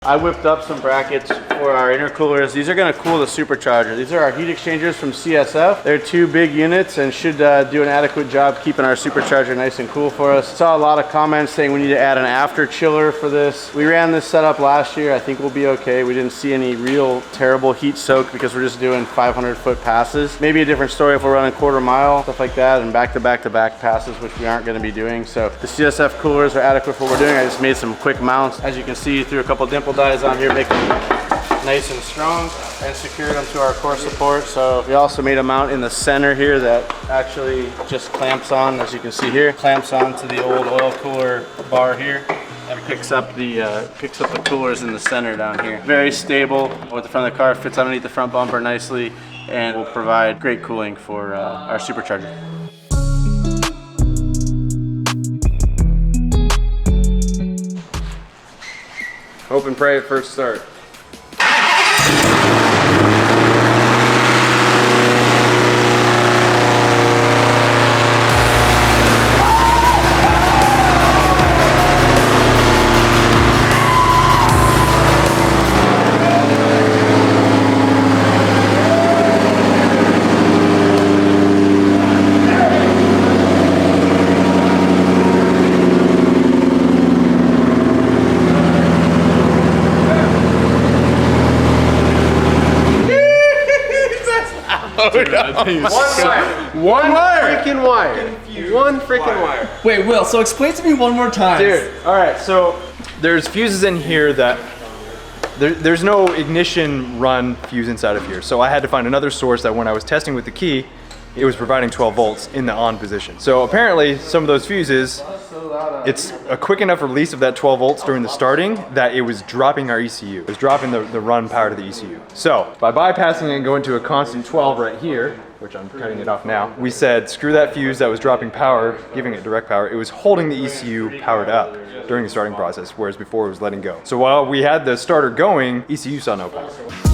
I whipped up some brackets for our intercoolers. These are going to cool the supercharger. These are our heat exchangers from CSF. They're 2 big units and should do an adequate job keeping our supercharger nice and cool for us. Saw a lot of comments saying we need to add an after chiller for this. We ran this setup last year. I think we'll be okay. We didn't see any real terrible heat soak because we're just doing 500-foot passes. Maybe a different story if we're running quarter mile, stuff like that, and back-to-back passes, which we aren't going to be doing. So the CSF coolers are adequate for what we're doing. I just made some quick mounts. As you can see, threw a couple dimple dies on here, make them nice and strong, and secured them to our core support. So we also made a mount in the center here that actually just clamps on, as you can see here, clamps on to the old oil cooler bar here and picks up the coolers in the center down here. Very stable with the front of the car, fits underneath the front bumper nicely, and will provide great cooling for our supercharger. Hope and pray at first start. One freaking wire. One freaking wire. Wait, Will, so explain to me one more time. Dude, alright, so there's fuses in here that there's no ignition run fuse inside of here. So I had to find another source that when I was testing with the key, it was providing 12 volts in the on position. So apparently some of those fuses, it's a quick enough release of that 12 volts during the starting that it was dropping our ECU. It was dropping the run power to the ECU. So by bypassing it and going to a constant 12 right here, which I'm cutting it off now, we said screw that fuse that was dropping power, giving it direct power. It was holding the ECU powered up during the starting process, whereas before it was letting go. So while we had the starter going, ECU saw no power.